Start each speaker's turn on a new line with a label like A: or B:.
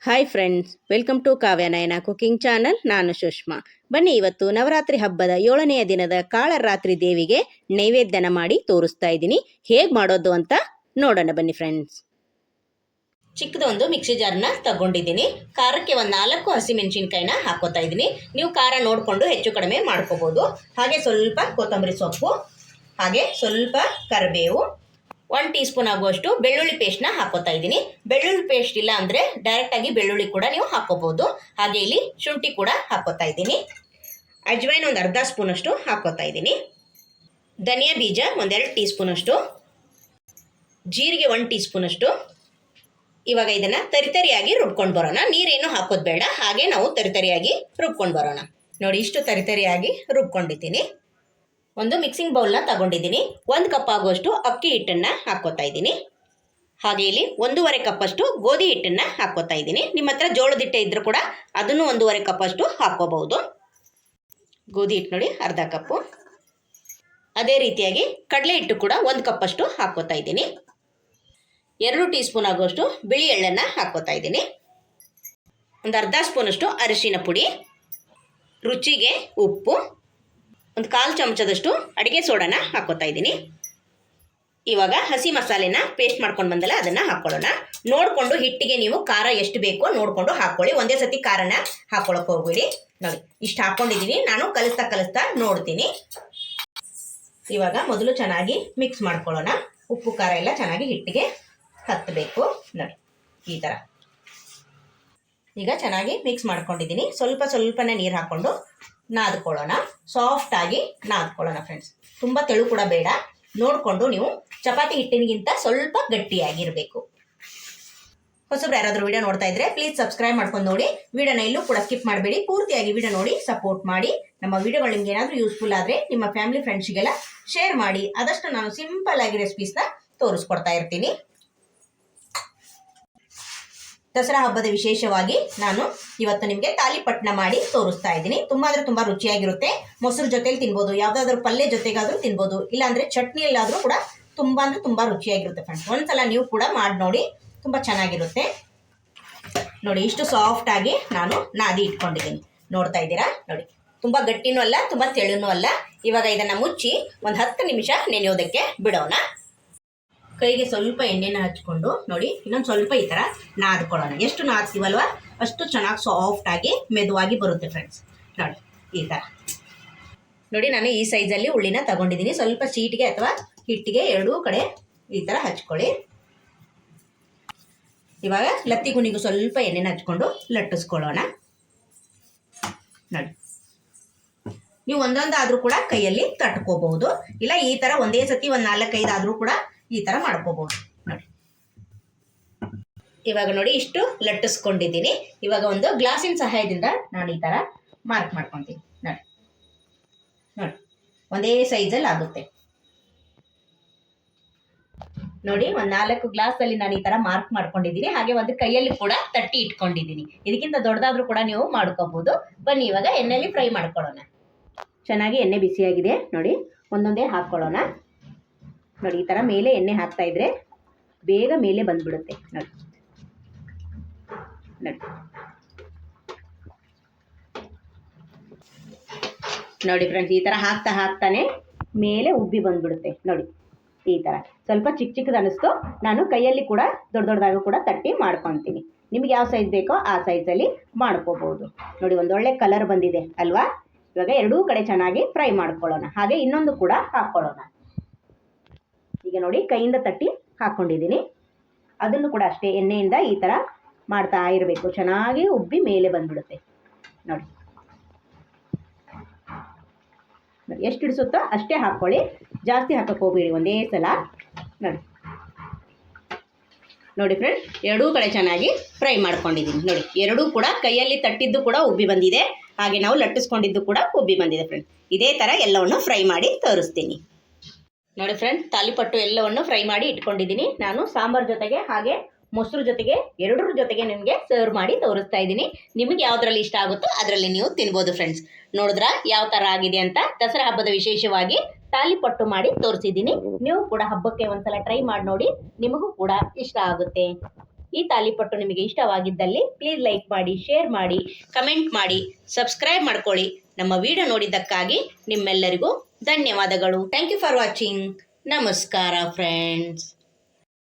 A: Hi friends, welcome to Kavya Nayana cooking channel. ನಾನು ಸುಷ್ಮಾ. ಬನ್ನಿ, ಇವತ್ತು ನವರಾತ್ರಿ ಹಬ್ಬದ 7ನೆಯ ದಿನದ ಕಾಳರಾತ್ರಿ ದೇವಿಗೆ ನೈವೇದ್ಯನ ಮಾಡಿ ತೋರಿಸ್ತಾ ಇದ್ದೀನಿ. ಹೇಗೆ ಮಾಡೋದು ಅಂತ ನೋಡೋಣ ಬನ್ನಿ ಫ್ರೆಂಡ್ಸ್. ಚಿಕ್ಕದೊಂದು ಮಿಕ್ಸಿ ಜಾರ್ನ ತಗೊಂಡಿದ್ದೀನಿ. ಖಾರಕ್ಕೆ ಒಂದು 4 ಹಸಿಮೆಣಸಿನ್ಕಾಯಿನ ಹಾಕೋತಾ ಇದ್ದೀನಿ. ನೀವು ಖಾರ ನೋಡಿಕೊಂಡು ಹೆಚ್ಚು ಕಡಿಮೆ ಮಾಡ್ಕೋಬೋದು. ಹಾಗೆ ಸ್ವಲ್ಪ ಕೊತ್ತಂಬರಿ ಸೊಪ್ಪು, ಹಾಗೆ ಸ್ವಲ್ಪ ಕರಿಬೇವು, 1 ಟೀ ಸ್ಪೂನ್ ಆಗುವಷ್ಟು ಬೆಳ್ಳುಳ್ಳಿ ಪೇಸ್ಟ್ನ ಹಾಕೋತಾ ಇದ್ದೀನಿ. ಬೆಳ್ಳುಳ್ಳಿ ಪೇಸ್ಟ್ ಇಲ್ಲ ಅಂದರೆ ಡೈರೆಕ್ಟಾಗಿ ಬೆಳ್ಳುಳ್ಳಿ ಕೂಡ ನೀವು ಹಾಕೋಬಹುದು. ಹಾಗೆ ಇಲ್ಲಿ ಶುಂಠಿ ಕೂಡ ಹಾಕೋತಾ ಇದ್ದೀನಿ. ಅಜ್ವೈನ್ ಒಂದು ಅರ್ಧ ಸ್ಪೂನಷ್ಟು ಹಾಕೋತಾ ಇದ್ದೀನಿ. ಧನಿಯಾ ಬೀಜ 1-2 ಟೀ ಸ್ಪೂನಷ್ಟು, ಜೀರಿಗೆ 1 ಟೀ ಸ್ಪೂನಷ್ಟು. ಇವಾಗ ಇದನ್ನು ತರಿತರಿಯಾಗಿ ರುಬ್ಕೊಂಡು ಬರೋಣ. ನೀರೇನು ಹಾಕೋದು ಬೇಡ, ಹಾಗೆ ನಾವು ತರಿತರಿಯಾಗಿ ರುಬ್ಕೊಂಡು ಬರೋಣ. ನೋಡಿ, ಇಷ್ಟು ತರಿತರಿಯಾಗಿ ರುಬ್ಕೊಂಡಿದ್ದೀನಿ. ಒಂದು ಮಿಕ್ಸಿಂಗ್ ಬೌಲ್ನ ತಗೊಂಡಿದ್ದೀನಿ. 1 ಕಪ್ ಆಗುವಷ್ಟು ಅಕ್ಕಿ ಹಿಟ್ಟನ್ನು ಹಾಕೋತಾ ಇದ್ದೀನಿ. ಹಾಗೆ ಇಲ್ಲಿ 1.5 ಕಪ್ಪಷ್ಟು ಗೋಧಿ ಹಿಟ್ಟನ್ನು ಹಾಕೋತಾ ಇದ್ದೀನಿ. ನಿಮ್ಮ ಹತ್ರ ಜೋಳದ ಹಿಟ್ಟೆ ಇದ್ರೂ ಕೂಡ ಅದನ್ನು 1.5 ಕಪ್ಪಷ್ಟು ಹಾಕೋಬಹುದು. ಗೋಧಿ ಹಿಟ್ಟು ನೋಡಿ, ಅರ್ಧ ಕಪ್ಪು. ಅದೇ ರೀತಿಯಾಗಿ ಕಡಲೆ ಹಿಟ್ಟು ಕೂಡ 1 ಕಪ್ಪಷ್ಟು ಹಾಕೋತಾ ಇದ್ದೀನಿ. 2 ಟೀ ಸ್ಪೂನ್ ಆಗುವಷ್ಟು ಬಿಳಿ ಎಳ್ಳನ್ನು ಹಾಕೋತಾ ಇದ್ದೀನಿ. ಒಂದು ಅರ್ಧ ಸ್ಪೂನಷ್ಟು ಅರಿಶಿನ ಪುಡಿ, ರುಚಿಗೆ ಉಪ್ಪು, ಒಂದು 1/4 ಚಮಚದಷ್ಟು ಅಡುಗೆ ಸೋಡಾನ ಹಾಕೋತಾ ಇದ್ದೀನಿ. ಇವಾಗ ಹಸಿ ಮಸಾಲೆನ ಪೇಸ್ಟ್ ಮಾಡ್ಕೊಂಡು ಬಂದಲ್ಲ, ಅದನ್ನು ಹಾಕ್ಕೊಳ್ಳೋಣ. ನೋಡಿಕೊಂಡು ಹಿಟ್ಟಿಗೆ ನೀವು ಖಾರ ಎಷ್ಟು ಬೇಕೋ ನೋಡಿಕೊಂಡು ಹಾಕ್ಕೊಳ್ಳಿ. ಒಂದೇ ಸತಿ ಖಾರನ ಹಾಕ್ಕೊಳ್ಳೋಕೆ ಹೋಗ್ಬೇಡಿ. ನೋಡಿ, ಇಷ್ಟು ಹಾಕ್ಕೊಂಡಿದ್ದೀನಿ. ನಾನು ಕಲಿಸ್ತಾ ನೋಡ್ತೀನಿ. ಇವಾಗ ಮೊದಲು ಚೆನ್ನಾಗಿ ಮಿಕ್ಸ್ ಮಾಡ್ಕೊಳ್ಳೋಣ. ಉಪ್ಪು ಖಾರ ಎಲ್ಲ ಚೆನ್ನಾಗಿ ಹಿಟ್ಟಿಗೆ ಹತ್ತಬೇಕು. ನೋಡಿ, ಈ ಥರ ಈಗ ಚೆನ್ನಾಗಿ ಮಿಕ್ಸ್ ಮಾಡ್ಕೊಂಡಿದ್ದೀನಿ. ಸ್ವಲ್ಪನೇ ನೀರು ಹಾಕ್ಕೊಂಡು ನಾದ್ಕೊಳ್ಳೋಣ. ಸಾಫ್ಟಾಗಿ ನಾದ್ಕೊಳ್ಳೋಣ ಫ್ರೆಂಡ್ಸ್. ತುಂಬ ತೆಳು ಕೂಡ ಬೇಡ. ನೋಡಿಕೊಂಡು ನೀವು ಚಪಾತಿ ಹಿಟ್ಟಿನಿಗಿಂತ ಸ್ವಲ್ಪ ಗಟ್ಟಿಯಾಗಿರಬೇಕು. ಹೊಸಬ್ರು ಯಾರಾದರೂ ವಿಡಿಯೋ ನೋಡ್ತಾ ಇದ್ರೆ ಪ್ಲೀಸ್ ಸಬ್ಸ್ಕ್ರೈಬ್ ಮಾಡ್ಕೊಂಡು ನೋಡಿ. ವಿಡಿಯೋನ ಎಲ್ಲೂ ಕೂಡ ಸ್ಕಿಪ್ ಮಾಡಬೇಡಿ. ಪೂರ್ತಿಯಾಗಿ ವಿಡಿಯೋ ನೋಡಿ ಸಪೋರ್ಟ್ ಮಾಡಿ. ನಮ್ಮ ವಿಡಿಯೋಗಳು ನಿಮ್ಗೆ ಏನಾದರೂ ಯೂಸ್ಫುಲ್ ಆದರೆ ನಿಮ್ಮ ಫ್ಯಾಮಿಲಿ ಫ್ರೆಂಡ್ಸ್ಗೆಲ್ಲ ಶೇರ್ ಮಾಡಿ. ಆದಷ್ಟು ನಾನು ಸಿಂಪಲ್ ಆಗಿ ರೆಸಿಪೀಸ್ನ ತೋರಿಸ್ಕೊಡ್ತಾ ಇರ್ತೀನಿ. ದಸರಾ ಹಬ್ಬದ ವಿಶೇಷವಾಗಿ ನಾನು ಇವತ್ತು ನಿಮಗೆ ತಾಲಿಪಟ್ಟನ ಮಾಡಿ ತೋರಿಸ್ತಾ ಇದ್ದೀನಿ. ತುಂಬ ಅಂದರೆ ತುಂಬ ರುಚಿಯಾಗಿರುತ್ತೆ. ಮೊಸರು ಜೊತೆಲಿ ತಿನ್ಬೋದು, ಯಾವುದಾದ್ರೂ ಪಲ್ಯ ಜೊತೆಗಾದರೂ ತಿನ್ಬೋದು, ಇಲ್ಲಾಂದರೆ ಚಟ್ನಿಯಲ್ಲಾದರೂ ಕೂಡ ತುಂಬ ಅಂದರೆ ತುಂಬ ರುಚಿಯಾಗಿರುತ್ತೆ ಫ್ರೆಂಡ್ಸ್. ಒಂದ್ಸಲ ನೀವು ಕೂಡ ಮಾಡಿ ನೋಡಿ, ತುಂಬ ಚೆನ್ನಾಗಿರುತ್ತೆ. ನೋಡಿ, ಇಷ್ಟು ಸಾಫ್ಟಾಗಿ ನಾನು ನಾದಿ ಇಟ್ಕೊಂಡಿದ್ದೀನಿ. ನೋಡ್ತಾ ಇದ್ದೀರಾ? ನೋಡಿ, ತುಂಬ ಗಟ್ಟಿನೂ ಅಲ್ಲ, ತುಂಬ ತೆಳುನೂ ಅಲ್ಲ. ಇವಾಗ ಇದನ್ನು ಮುಚ್ಚಿ ಒಂದು 10 ನಿಮಿಷ ನೆನೆಯೋದಕ್ಕೆ ಬಿಡೋಣ. ಕೈಗೆ ಸ್ವಲ್ಪ ಎಣ್ಣೆನ ಹಚ್ಕೊಂಡು ನೋಡಿ, ಇನ್ನೊಂದು ಸ್ವಲ್ಪ ಈ ಥರ ನಾದ್ಕೊಳ್ಳೋಣ. ಎಷ್ಟು ನಾದ್ತೀವಲ್ವ ಅಷ್ಟು ಚೆನ್ನಾಗಿ ಸಾಫ್ಟಾಗಿ ಮೆದುವಾಗಿ ಬರುತ್ತೆ ಫ್ರೆಂಡ್ಸ್. ನೋಡಿ, ಈ ಥರ ನೋಡಿ, ನಾನು ಈ ಸೈಜಲ್ಲಿ ಉಳ್ಳಿನ ತಗೊಂಡಿದ್ದೀನಿ. ಸ್ವಲ್ಪ ಶೀಟ್ಗೆ ಅಥವಾ ಹಿಟ್ಟಿಗೆ ಎರಡೂ ಕಡೆ ಈ ಥರ ಹಚ್ಕೊಳ್ಳಿ. ಇವಾಗ ಲತ್ತಿ ಗುಣಿಗೂ ಸ್ವಲ್ಪ ಎಣ್ಣೆನ ಹಚ್ಕೊಂಡು ಲಟ್ಟಿಸ್ಕೊಳ್ಳೋಣ. ನೋಡಿ, ನೀವು ಒಂದೊಂದಾದರೂ ಕೂಡ ಕೈಯಲ್ಲಿ ತಟ್ಕೋಬಹುದು, ಇಲ್ಲ ಈ ಥರ ಒಂದೇ ಸತಿ ಒಂದು 4-5 ಆದರೂ ಕೂಡ ಈ ಥರ ಮಾಡ್ಕೋಬಹುದು. ನೋಡಿ, ಇವಾಗ ನೋಡಿ ಇಷ್ಟು ಲಟ್ಟಿಸ್ಕೊಂಡಿದ್ದೀನಿ. ಇವಾಗ ಒಂದು ಗ್ಲಾಸಿನ ಸಹಾಯದಿಂದ ನಾನು ಈ ಥರ ಮಾರ್ಕ್ ಮಾಡ್ಕೊತೀನಿ. ನೋಡಿ ನೋಡಿ, ಒಂದೇ ಸೈಜಲ್ಲಿ ಆಗುತ್ತೆ. ನೋಡಿ, ಒಂದು 4 ಗ್ಲಾಸಲ್ಲಿ ನಾನು ಈ ಥರ ಮಾರ್ಕ್ ಮಾಡ್ಕೊಂಡಿದ್ದೀನಿ. ಹಾಗೆ ಒಂದು ಕೈಯಲ್ಲಿ ಕೂಡ ತಟ್ಟಿ ಇಟ್ಕೊಂಡಿದ್ದೀನಿ. ಇದಕ್ಕಿಂತ ದೊಡ್ಡದಾದ್ರೂ ಕೂಡ ನೀವು ಮಾಡ್ಕೋಬಹುದು. ಬನ್ನಿ, ಇವಾಗ ಎಣ್ಣೆಯಲ್ಲಿ ಫ್ರೈ ಮಾಡ್ಕೊಳ್ಳೋಣ. ಚೆನ್ನಾಗಿ ಎಣ್ಣೆ ಬಿಸಿಯಾಗಿದೆ. ನೋಡಿ, ಒಂದೊಂದೇ ಹಾಕ್ಕೊಳ್ಳೋಣ. ನೋಡಿ, ಈ ಥರ ಮೇಲೆ ಎಣ್ಣೆ ಹಾಕ್ತಾ ಇದ್ರೆ ಬೇಗ ಮೇಲೆ ಬಂದ್ಬಿಡುತ್ತೆ. ನೋಡಿ ನೋಡಿ ನೋಡಿ ಫ್ರೆಂಡ್ಸ್, ಈ ಥರ ಹಾಕ್ತಾನೆ ಮೇಲೆ ಉಬ್ಬಿ ಬಂದ್ಬಿಡುತ್ತೆ. ನೋಡಿ, ಈ ಥರ ಸ್ವಲ್ಪ ಚಿಕ್ಕದು ಅನ್ನಿಸ್ತು. ನಾನು ಕೈಯಲ್ಲಿ ಕೂಡ ದೊಡ್ಡದಾಗೂ ಕೂಡ ತಟ್ಟಿ ಮಾಡ್ಕೊತೀನಿ. ನಿಮ್ಗೆ ಯಾವ ಸೈಜ್ ಬೇಕೋ ಆ ಸೈಜಲ್ಲಿ ಮಾಡ್ಕೋಬಹುದು. ನೋಡಿ, ಒಂದೊಳ್ಳೆ ಕಲರ್ ಬಂದಿದೆ ಅಲ್ವಾ? ಇವಾಗ ಎರಡೂ ಕಡೆ ಚೆನ್ನಾಗಿ ಫ್ರೈ ಮಾಡ್ಕೊಳ್ಳೋಣ. ಹಾಗೆ ಇನ್ನೊಂದು ಕೂಡ ಹಾಕ್ಕೊಳ್ಳೋಣ. ಈಗ ನೋಡಿ, ಕೈಯಿಂದ ತಟ್ಟಿ ಹಾಕ್ಕೊಂಡಿದ್ದೀನಿ. ಅದನ್ನು ಕೂಡ ಅಷ್ಟೇ ಎಣ್ಣೆಯಿಂದ ಈ ಥರ ಮಾಡ್ತಾ ಇರಬೇಕು. ಚೆನ್ನಾಗಿ ಉಬ್ಬಿ ಮೇಲೆ ಬಂದ್ಬಿಡುತ್ತೆ. ನೋಡಿ, ಎಷ್ಟು ಹಿಡಿಸುತ್ತೋ ಅಷ್ಟೇ ಹಾಕ್ಕೊಳ್ಳಿ, ಜಾಸ್ತಿ ಹಾಕಕ್ಕೆ ಹೋಗ್ಬೇಡಿ ಒಂದೇ ಸಲ. ನೋಡಿ ನೋಡಿ ಫ್ರೆಂಡ್ಸ್, ಎರಡೂ ಕಡೆ ಚೆನ್ನಾಗಿ ಫ್ರೈ ಮಾಡ್ಕೊಂಡಿದ್ದೀನಿ. ನೋಡಿ, ಎರಡೂ ಕೂಡ ಕೈಯಲ್ಲಿ ತಟ್ಟಿದ್ದು ಕೂಡ ಉಬ್ಬಿ ಬಂದಿದೆ, ಹಾಗೆ ನಾವು ಲಟ್ಟಿಸ್ಕೊಂಡಿದ್ದು ಕೂಡ ಉಬ್ಬಿ ಬಂದಿದೆ ಫ್ರೆಂಡ್ಸ್. ಇದೇ ಥರ ಎಲ್ಲವನ್ನು ಫ್ರೈ ಮಾಡಿ ತೋರಿಸ್ತೀನಿ. ನೋಡಿ ಫ್ರೆಂಡ್ಸ್, ತಾಲಿಪಟ್ಟು ಎಲ್ಲವನ್ನು ಫ್ರೈ ಮಾಡಿ ಇಟ್ಕೊಂಡಿದ್ದೀನಿ. ನಾನು ಸಾಂಬಾರ್ ಜೊತೆಗೆ ಹಾಗೆ ಮೊಸರು ಜೊತೆಗೆ ಎರಡರ ಜೊತೆಗೆ ನಿಮಗೆ ಸರ್ವ್ ಮಾಡಿ ತೋರಿಸ್ತಾ ಇದ್ದೀನಿ. ನಿಮಗೆ ಯಾವುದರಲ್ಲಿ ಇಷ್ಟ ಆಗುತ್ತೋ ಅದರಲ್ಲಿ ನೀವು ತಿನ್ಬೋದು ಫ್ರೆಂಡ್ಸ್. ನೋಡಿದ್ರಾ ಯಾವ ಥರ ಆಗಿದೆ ಅಂತ? ದಸರಾ ಹಬ್ಬದ ವಿಶೇಷವಾಗಿ ತಾಲಿಪಟ್ಟು ಮಾಡಿ ತೋರಿಸಿದ್ದೀನಿ. ನೀವು ಕೂಡ ಹಬ್ಬಕ್ಕೆ ಒಂದ್ಸಲ ಟ್ರೈ ಮಾಡಿ ನೋಡಿ, ನಿಮಗೂ ಕೂಡ ಇಷ್ಟ ಆಗುತ್ತೆ. ಈ ತಾಲಿಪಟ್ಟು ನಿಮಗೆ ಇಷ್ಟವಾಗಿದ್ದಲ್ಲಿ ಪ್ಲೀಸ್ ಲೈಕ್ ಮಾಡಿ, ಶೇರ್ ಮಾಡಿ, ಕಮೆಂಟ್ ಮಾಡಿ, ಸಬ್ಸ್ಕ್ರೈಬ್ ಮಾಡ್ಕೊಳ್ಳಿ. ನಮ್ಮ ವಿಡಿಯೋ ನೋಡಿದ್ದಕ್ಕಾಗಿ ನಿಮ್ಮೆಲ್ಲರಿಗೂ ಧನ್ಯವಾದಗಳು. Thank you for watching. ನಮಸ್ಕಾರ ಫ್ರೆಂಡ್ಸ್.